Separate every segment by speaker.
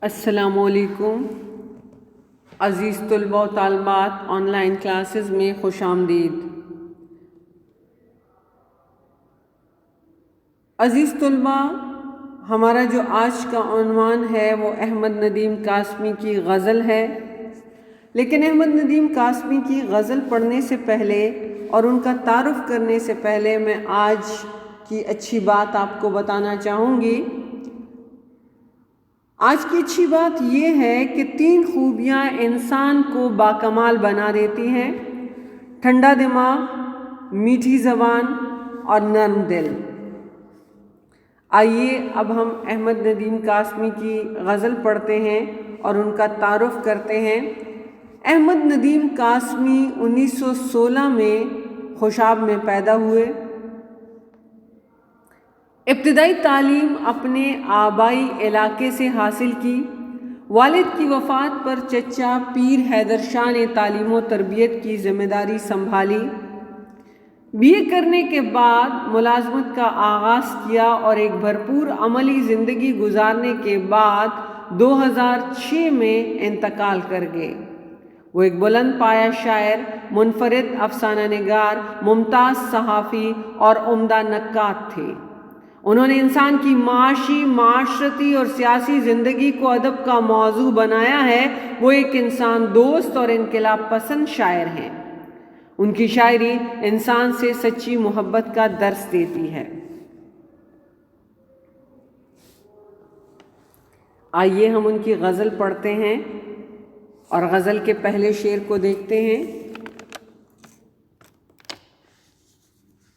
Speaker 1: السلام علیکم عزیز طلباء و طالبات، آن لائن کلاسز میں خوش آمدید۔ عزیز طلباء، ہمارا جو آج کا عنوان ہے وہ احمد ندیم قاسمی کی غزل ہے، لیکن احمد ندیم قاسمی کی غزل پڑھنے سے پہلے اور ان کا تعارف کرنے سے پہلے میں آج کی اچھی بات آپ کو بتانا چاہوں گی۔ آج کی اچھی بات یہ ہے کہ 3 خوبیاں انسان کو باکمال بنا دیتی ہیں: ٹھنڈا دماغ، میٹھی زبان اور نرم دل۔ آئیے اب ہم احمد ندیم قاسمی کی غزل پڑھتے ہیں اور ان کا تعارف کرتے ہیں۔ احمد ندیم قاسمی 1916 میں خوشاب میں پیدا ہوئے۔ ابتدائی تعلیم اپنے آبائی علاقے سے حاصل کی۔ والد کی وفات پر چچا پیر حیدر شاہ نے تعلیم و تربیت کی ذمہ داری سنبھالی۔ بی اے کرنے کے بعد ملازمت کا آغاز کیا اور ایک بھرپور عملی زندگی گزارنے کے بعد 2006 میں انتقال کر گئے۔ وہ ایک بلند پایہ شاعر، منفرد افسانہ نگار، ممتاز صحافی اور عمدہ نقاد تھے۔ انہوں نے انسان کی معاشی، معاشرتی اور سیاسی زندگی کو ادب کا موضوع بنایا ہے۔ وہ ایک انسان دوست اور انقلاب پسند شاعر ہیں۔ ان کی شاعری انسان سے سچی محبت کا درس دیتی ہے۔ آئیے ہم ان کی غزل پڑھتے ہیں اور غزل کے پہلے شعر کو دیکھتے ہیں۔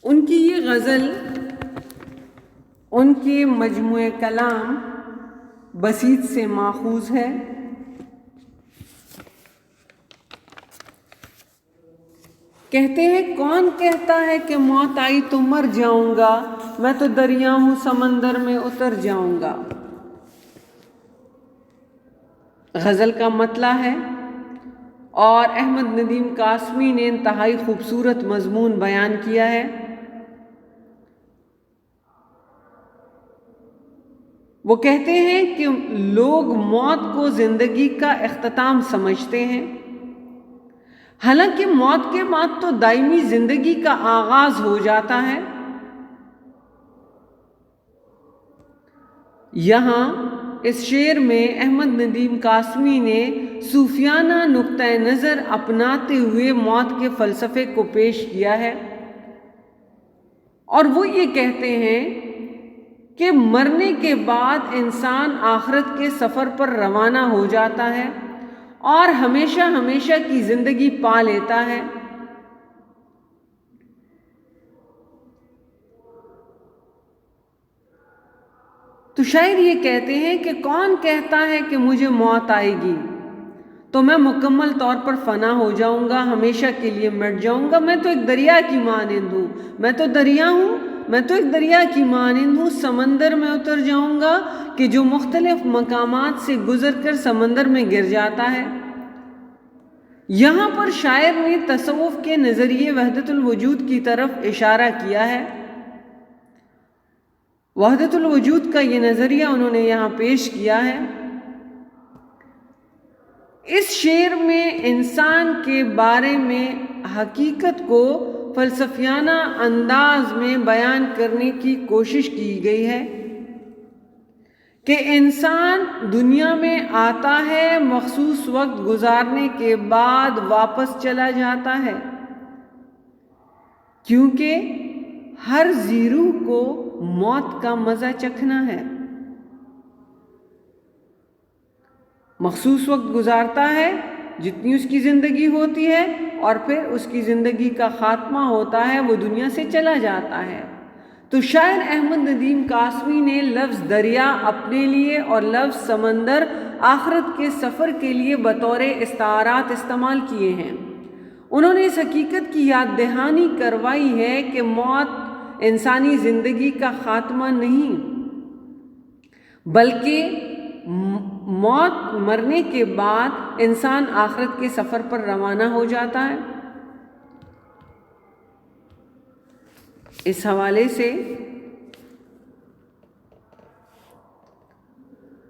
Speaker 1: ان کی یہ غزل ان کے مجموعہ کلام بسیط سے ماخوذ ہے۔ کہتے ہیں، کون کہتا ہے کہ موت آئی تو مر جاؤں گا، میں تو دریا ہوں سمندر میں اتر جاؤں گا۔ غزل کا مطلع ہے اور احمد ندیم قاسمی نے انتہائی خوبصورت مضمون بیان کیا ہے۔ وہ کہتے ہیں کہ لوگ موت کو زندگی کا اختتام سمجھتے ہیں، حالانکہ موت کے بعد تو دائمی زندگی کا آغاز ہو جاتا ہے۔ یہاں اس شعر میں احمد ندیم قاسمی نے صوفیانہ نقطہ نظر اپناتے ہوئے موت کے فلسفے کو پیش کیا ہے، اور وہ یہ کہتے ہیں کہ مرنے کے بعد انسان آخرت کے سفر پر روانہ ہو جاتا ہے اور ہمیشہ ہمیشہ کی زندگی پا لیتا ہے۔ تو شاعر یہ کہتے ہیں کہ کون کہتا ہے کہ مجھے موت آئے گی تو میں مکمل طور پر فنا ہو جاؤں گا، ہمیشہ کے لیے مٹ جاؤں گا۔ میں تو ایک دریا کی مانند ہوں، میں تو دریا ہوں، میں تو ایک دریا کی مانند ہوں، سمندر میں اتر جاؤں گا کہ جو مختلف مقامات سے گزر کر سمندر میں گر جاتا ہے۔ یہاں پر شاعر نے تصوف کے نظریے وحدت الوجود کی طرف اشارہ کیا ہے۔ وحدت الوجود کا یہ نظریہ انہوں نے یہاں پیش کیا ہے۔ اس شعر میں انسان کے بارے میں حقیقت کو فلسفیانہ انداز میں بیان کرنے کی کوشش کی گئی ہے کہ انسان دنیا میں آتا ہے، مخصوص وقت گزارنے کے بعد واپس چلا جاتا ہے، کیونکہ ہر ذی روح کو موت کا مزہ چکھنا ہے۔ مخصوص وقت گزارتا ہے جتنی اس کی زندگی ہوتی ہے، اور پھر اس کی زندگی کا خاتمہ ہوتا ہے، وہ دنیا سے چلا جاتا ہے۔ تو شاعر احمد ندیم قاسمی نے لفظ دریا اپنے لیے اور لفظ سمندر آخرت کے سفر کے لیے بطور استعارات استعمال کیے ہیں۔ انہوں نے اس حقیقت کی یاد دہانی کروائی ہے کہ موت انسانی زندگی کا خاتمہ نہیں، بلکہ موت مرنے کے بعد انسان آخرت کے سفر پر روانہ ہو جاتا ہے۔ اس حوالے سے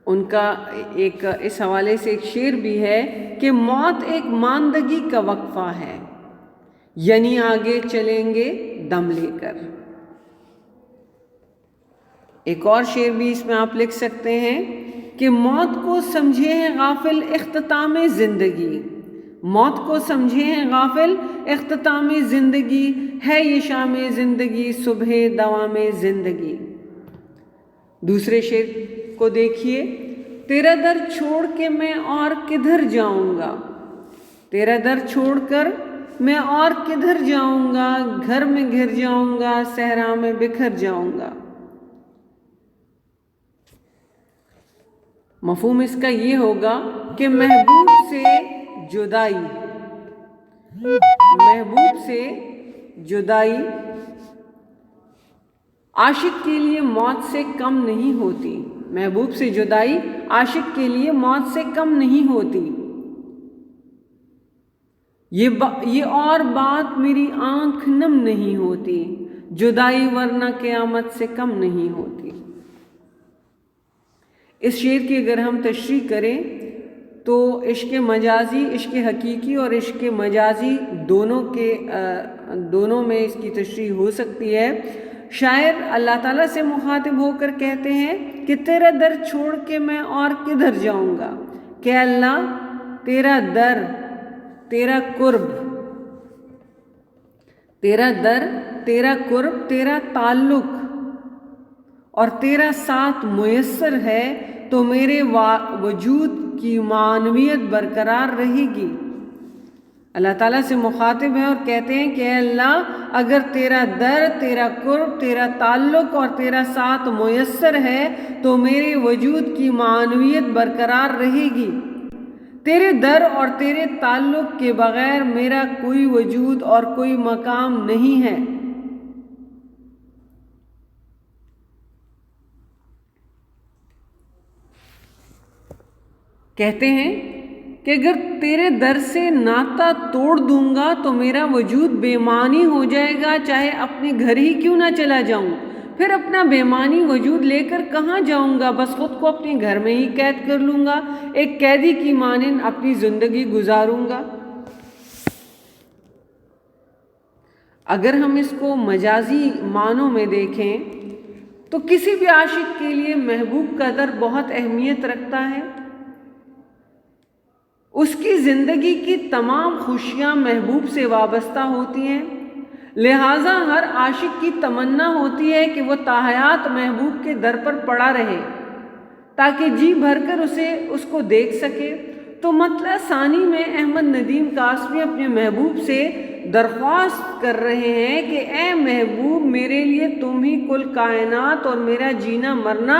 Speaker 1: ان کا ایک اس حوالے سے ایک شعر بھی ہے کہ موت ایک ماندگی کا وقفہ ہے، یعنی آگے چلیں گے دم لے کر۔ ایک اور شعر بھی اس میں آپ لکھ سکتے ہیں کہ موت کو سمجھے ہیں غافل اختتام زندگی، موت کو سمجھے ہیں غافل اختتام زندگی، ہے یہ شام زندگی صبح دوام زندگی۔ دوسرے شعر کو دیکھیے، تیرا در چھوڑ کے میں اور کدھر جاؤں گا، تیرا در چھوڑ کر میں اور کدھر جاؤں گا، گھر میں گھر جاؤں گا صحرا میں بکھر جاؤں گا۔ مفہوم اس کا یہ ہوگا کہ محبوب سے جدائی، محبوب سے جدائی عاشق کے لیے موت سے کم نہیں ہوتی، محبوب سے جدائی عاشق کے لیے موت سے کم نہیں ہوتی۔ یہ اور بات میری آنکھ نم نہیں ہوتی، جدائی ورنہ قیامت سے کم نہیں ہوتی۔ اس شعر کی اگر ہم تشریح کریں تو عشق مجازی، عشق حقیقی اور عشق مجازی دونوں میں اس کی تشریح ہو سکتی ہے۔ شاعر اللہ تعالیٰ سے مخاطب ہو کر کہتے ہیں کہ تیرا در چھوڑ کے میں اور کدھر جاؤں گا، کہ اللہ تیرا در، تیرا قرب، تیرا در، تیرا قرب، تیرا تعلق اور تیرا ساتھ میسر ہے تو میرے وجود کی معنویت برقرار رہے گی۔ اللہ تعالیٰ سے مخاطب ہے اور کہتے ہیں کہ اے اللہ اگر تیرا در، تیرا قرب، تیرا تعلق اور تیرا ساتھ میسر ہے تو میرے وجود کی معنویت برقرار رہے گی۔ تیرے در اور تیرے تعلق کے بغیر میرا کوئی وجود اور کوئی مقام نہیں ہے۔ کہتے ہیں کہ اگر تیرے در سے ناتا توڑ دوں گا تو میرا وجود بے معنی ہو جائے گا، چاہے اپنے گھر ہی کیوں نہ چلا جاؤں، پھر اپنا بے معنی وجود لے کر کہاں جاؤں گا، بس خود کو اپنے گھر میں ہی قید کر لوں گا، ایک قیدی کی مانند اپنی زندگی گزاروں گا۔ اگر ہم اس کو مجازی معنوں میں دیکھیں تو کسی بھی عاشق کے لیے محبوب کا در بہت اہمیت رکھتا ہے، اس کی زندگی کی تمام خوشیاں محبوب سے وابستہ ہوتی ہیں، لہٰذا ہر عاشق کی تمنا ہوتی ہے کہ وہ تاحیات محبوب کے در پر پڑا رہے تاکہ جی بھر کر اس کو دیکھ سکے۔ تو مطلع ثانی میں احمد ندیم قاسمی اپنے محبوب سے درخواست کر رہے ہیں کہ اے محبوب میرے لیے تم ہی کل کائنات اور میرا جینا مرنا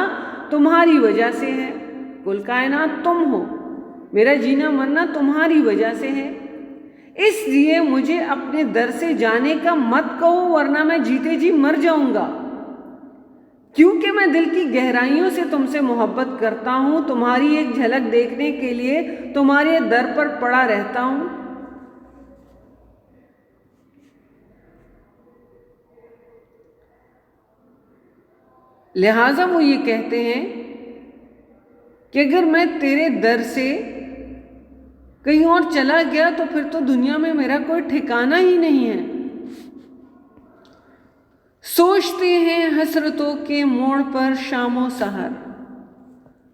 Speaker 1: تمہاری وجہ سے ہے، کل کائنات تم ہو، میرا جینا مرنا تمہاری وجہ سے ہے، اس لیے مجھے اپنے در سے جانے کا مت کہو ورنہ میں جیتے جی مر جاؤں گا، کیونکہ میں دل کی گہرائیوں سے تم سے محبت کرتا ہوں، تمہاری ایک جھلک دیکھنے کے لیے تمہارے در پر پڑا رہتا ہوں۔ لہٰذا وہ یہ کہتے ہیں کہ اگر میں تیرے در سے کہیں اور چلا گیا تو پھر تو دنیا میں میرا کوئی ٹھکانہ ہی نہیں ہے۔ سوچتے ہیں حسرتوں کے موڑ پر شام و سحر،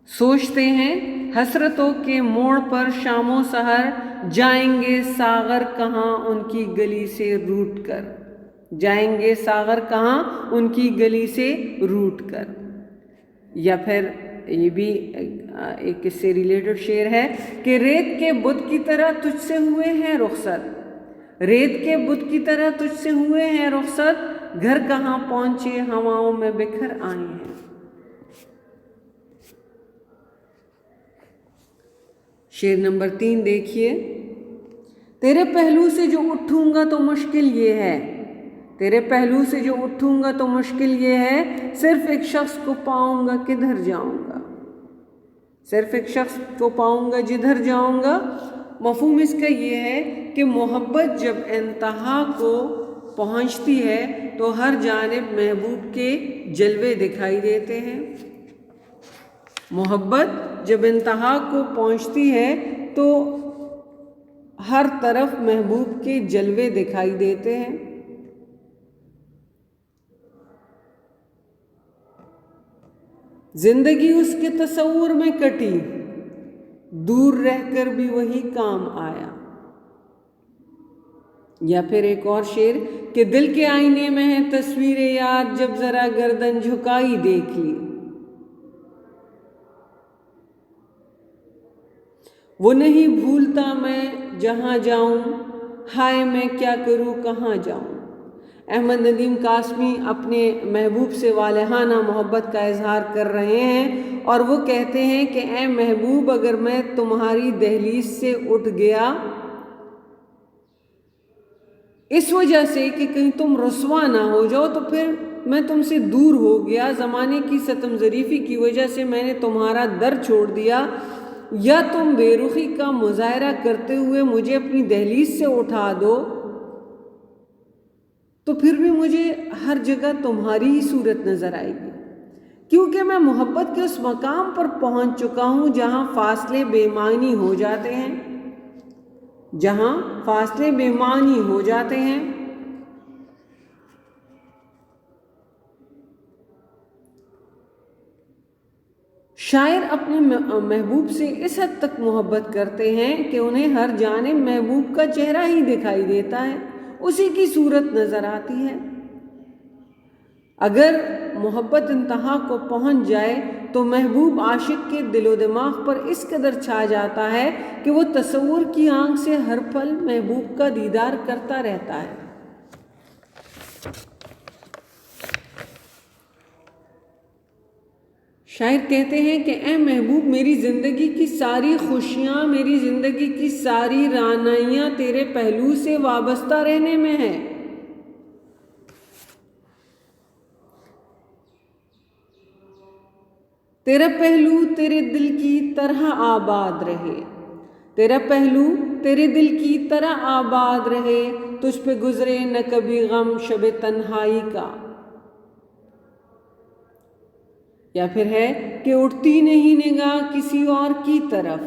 Speaker 1: سوچتے ہیں حسرتوں کے موڑ پر شام و سحر، جائیں گے ساغر کہاں ان کی گلی سے روٹ کر، جائیں گے ساغر کہاں ان کی گلی سے روٹ کر۔ یا پھر یہ بھی ایک اس سے ریلیٹڈ شعر ہے کہ ریت کے بت کی طرح تجھ سے ہوئے ہیں رخصت، ریت کے بت کی طرح تجھ سے ہوئے ہیں رخصت، گھر کہاں پہنچے ہواؤں میں بکھر آئے ہیں۔ شعر نمبر 3 دیکھیے، تیرے پہلو سے جو اٹھوں گا تو مشکل یہ ہے، تیرے پہلو سے جو اٹھوں گا تو مشکل یہ ہے، صرف ایک شخص کو پاؤں گا کدھر جاؤں گا، صرف ایک شخص کو پاؤں گا جدھر جاؤں گا۔ مفہوم اس کا یہ ہے کہ محبت جب انتہا کو پہنچتی ہے تو ہر جانب محبوب کے جلوے دکھائی دیتے ہیں، محبت جب انتہا کو پہنچتی ہے تو ہر طرف محبوب کے جلوے دکھائی دیتے ہیں۔ زندگی اس کے تصور میں کٹی، دور رہ کر بھی وہی کام آیا۔ یا پھر ایک اور شعر کہ دل کے آئینے میں ہے تصویر یار، جب ذرا گردن جھکائی دیکھ لی۔ وہ نہیں بھولتا میں جہاں جاؤں، ہائے میں کیا کروں کہاں جاؤں۔ احمد ندیم قاسمی اپنے محبوب سے والہانہ محبت کا اظہار کر رہے ہیں اور وہ کہتے ہیں کہ اے محبوب، اگر میں تمہاری دہلیز سے اٹھ گیا اس وجہ سے کہ کہیں تم رسوا نہ ہو جاؤ، تو پھر میں تم سے دور ہو گیا، زمانے کی ستم ظریفی کی وجہ سے میں نے تمہارا در چھوڑ دیا، یا تم بے رخی کا مظاہرہ کرتے ہوئے مجھے اپنی دہلیز سے اٹھا دو، تو پھر بھی مجھے ہر جگہ تمہاری ہی صورت نظر آئے گی، کیونکہ میں محبت کے اس مقام پر پہنچ چکا ہوں جہاں فاصلے بے معنی ہو جاتے ہیں، جہاں فاصلے بے معنی ہو جاتے ہیں۔ شاعر اپنے محبوب سے اس حد تک محبت کرتے ہیں کہ انہیں ہر جانب محبوب کا چہرہ ہی دکھائی دیتا ہے، اسی کی صورت نظر آتی ہے۔ اگر محبت انتہا کو پہنچ جائے تو محبوب عاشق کے دل و دماغ پر اس قدر چھا جاتا ہے کہ وہ تصور کی آنکھ سے ہر پل محبوب کا دیدار کرتا رہتا ہے۔ شاعر کہتے ہیں کہ اے محبوب، میری زندگی کی ساری خوشیاں، میری زندگی کی ساری رعنائیاں تیرے پہلو سے وابستہ رہنے میں ہیں۔ تیرا پہلو تیرے دل کی طرح آباد رہے، تیرا پہلو تیرے دل کی طرح آباد رہے، تجھ پہ گزرے نہ کبھی غم شب تنہائی کا۔ یا پھر ہے کہ اٹھتی نہیں نگاہ کسی اور کی طرف،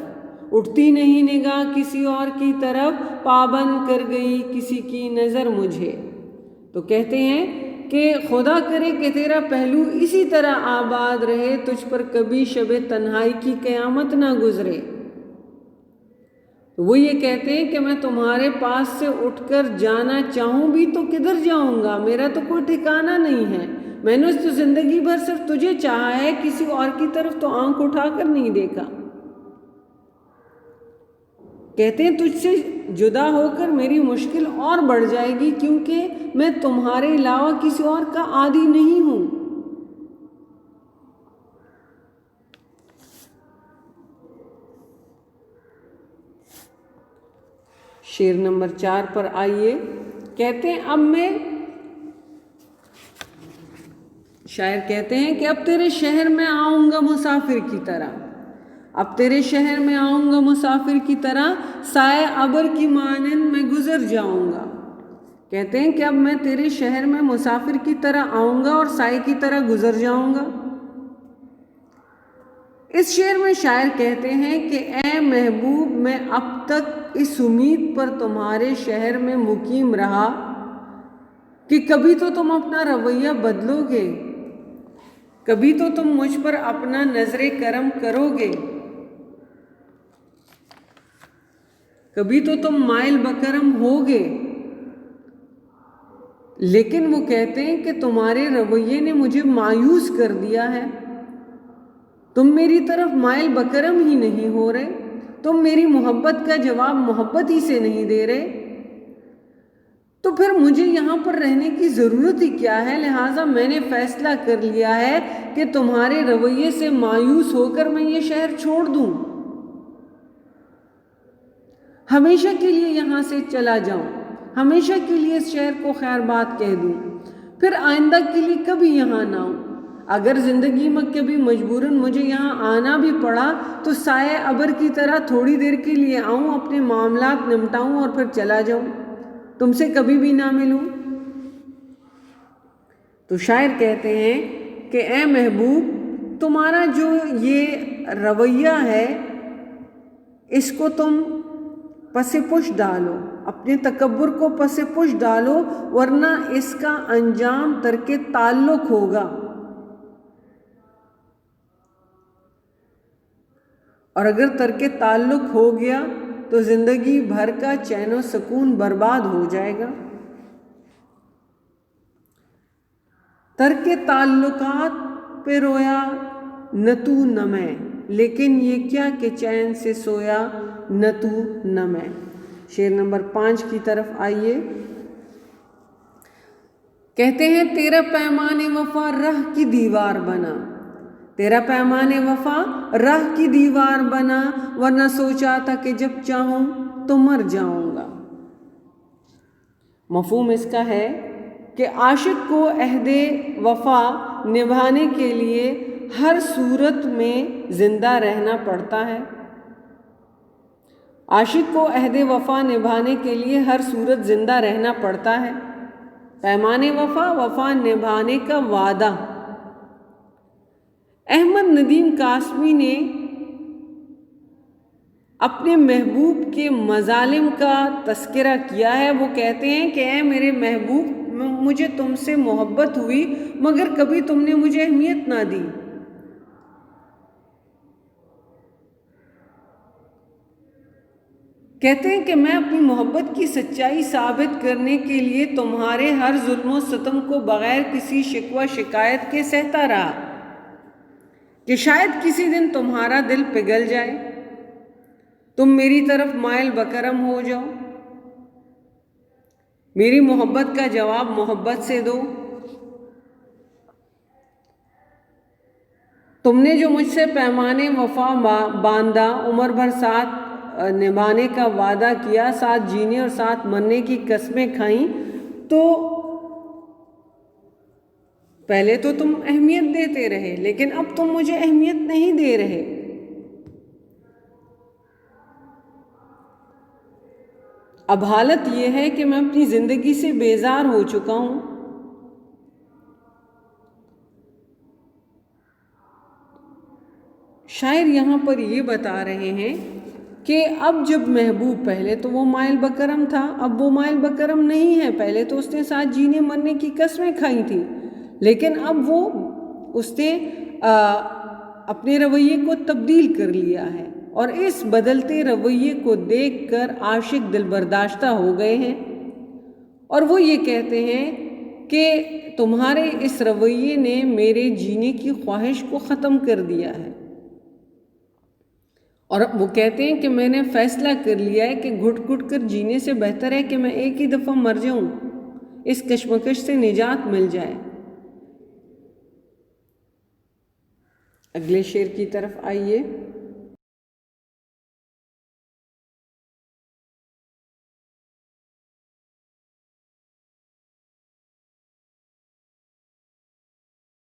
Speaker 1: اٹھتی نہیں نگاہ کسی اور کی طرف، پابند کر گئی کسی کی نظر مجھے۔ تو کہتے ہیں کہ خدا کرے کہ تیرا پہلو اسی طرح آباد رہے، تجھ پر کبھی شب تنہائی کی قیامت نہ گزرے۔ وہ یہ کہتے ہیں کہ میں تمہارے پاس سے اٹھ کر جانا چاہوں بھی تو کدھر جاؤں گا، میرا تو کوئی ٹھکانہ نہیں ہے، میں نے تو زندگی بھر صرف تجھے چاہا ہے، کسی اور کی طرف تو آنکھ اٹھا کر نہیں دیکھا۔ کہتے ہیں تجھ سے جدا ہو کر میری مشکل اور بڑھ جائے گی، کیونکہ میں تمہارے علاوہ کسی اور کا عادی نہیں ہوں۔ شعر نمبر 4 پر آئیے، کہتے ہیں شاعر کہتے ہیں کہ اب تیرے شہر میں آؤں گا مسافر کی طرح، اب تیرے شہر میں آؤں گا مسافر کی طرح، سایہ ابر کی مانند میں گزر جاؤں گا۔ کہتے ہیں کہ اب میں تیرے شہر میں مسافر کی طرح آؤں گا اور سائے کی طرح گزر جاؤں گا۔ اس شعر میں شاعر کہتے ہیں کہ اے محبوب، میں اب تک اس امید پر تمہارے شہر میں مقیم رہا کہ کبھی تو تم اپنا رویہ بدلو گے، کبھی تو تم مجھ پر اپنا نظر کرم کرو گے، کبھی تو تم مائل بکرم ہوگے۔ لیکن وہ کہتے ہیں کہ تمہارے رویے نے مجھے مایوس کر دیا ہے، تم میری طرف مائل بکرم ہی نہیں ہو رہے، تم میری محبت کا جواب محبت ہی سے نہیں دے رہے، تو پھر مجھے یہاں پر رہنے کی ضرورت ہی کیا ہے؟ لہٰذا میں نے فیصلہ کر لیا ہے کہ تمہارے رویے سے مایوس ہو کر میں یہ شہر چھوڑ دوں، ہمیشہ کے لیے یہاں سے چلا جاؤں، ہمیشہ کے لیے اس شہر کو خیر بات کہہ دوں، پھر آئندہ کے لیے کبھی یہاں نہ آؤں۔ اگر زندگی میں کبھی مجبوراً مجھے یہاں آنا بھی پڑا تو سایہ ابر کی طرح تھوڑی دیر کے لیے آؤں، اپنے معاملات نمٹاؤں اور پھر چلا جاؤں، تم سے کبھی بھی نہ ملوں۔ تو شاعر کہتے ہیں کہ اے محبوب، تمہارا جو یہ رویہ ہے اس کو تم پس پش ڈالو، اپنے تکبر کو پس پش ڈالو، ورنہ اس کا انجام ترک تعلق ہوگا، اور اگر ترک تعلق ہو گیا تو زندگی بھر کا چین و سکون برباد ہو جائے گا۔ ترک تعلقات پہ رویا نہ تو نہ میں، لیکن یہ کیا کہ چین سے سویا نہ تو نہ میں۔ شعر نمبر 5 کی طرف آئیے۔ کہتے ہیں تیرا پیمان وفا راہ کی دیوار بنا، تیرا پیمان وفا راہ کی دیوار بنا، ورنہ سوچا تھا کہ جب چاہوں تو مر جاؤں گا۔ مفہوم اس کا ہے کہ عاشق کو عہد وفا نبھانے کے لیے ہر صورت میں زندہ رہنا پڑتا ہے۔ عاشق کو عہد وفا نبھانے کے لیے ہر صورت زندہ رہنا پڑتا ہے۔ پیمان وفا، وفا نبھانے کا وعدہ۔ احمد ندیم قاسمی نے اپنے محبوب کے مظالم کا تذکرہ کیا ہے۔ وہ کہتے ہیں کہ اے میرے محبوب، مجھے تم سے محبت ہوئی مگر کبھی تم نے مجھے اہمیت نہ دی۔ کہتے ہیں کہ میں اپنی محبت کی سچائی ثابت کرنے کے لیے تمہارے ہر ظلم و ستم کو بغیر کسی شکوہ شکایت کے سہتا رہا کہ شاید کسی دن تمہارا دل پگھل جائے، تم میری طرف مائل بکرم ہو جاؤ، میری محبت کا جواب محبت سے دو۔ تم نے جو مجھ سے پیمانے وفا باندھا، عمر بھر ساتھ نبھانے کا وعدہ کیا، ساتھ جینے اور ساتھ مرنے کی قسمیں کھائیں، تو پہلے تو تم اہمیت دیتے رہے، لیکن اب تم مجھے اہمیت نہیں دے رہے۔ اب حالت یہ ہے کہ میں اپنی زندگی سے بیزار ہو چکا ہوں۔ شاعر یہاں پر یہ بتا رہے ہیں کہ اب جب محبوب، پہلے تو وہ مائل بکرم تھا، اب وہ مائل بکرم نہیں ہے۔ پہلے تو اس نے ساتھ جینے مرنے کی قسمیں کھائی تھیں، لیکن اب اس نے اپنے رویے کو تبدیل کر لیا ہے، اور اس بدلتے رویے کو دیکھ کر عاشق دل برداشتہ ہو گئے ہیں، اور وہ یہ کہتے ہیں کہ تمہارے اس رویے نے میرے جینے کی خواہش کو ختم کر دیا ہے۔ اور وہ کہتے ہیں کہ میں نے فیصلہ کر لیا ہے کہ گھٹ گھٹ کر جینے سے بہتر ہے کہ میں ایک ہی دفعہ مر جاؤں، اس کشمکش سے نجات مل جائے۔ اگلے شعر کی طرف آئیے۔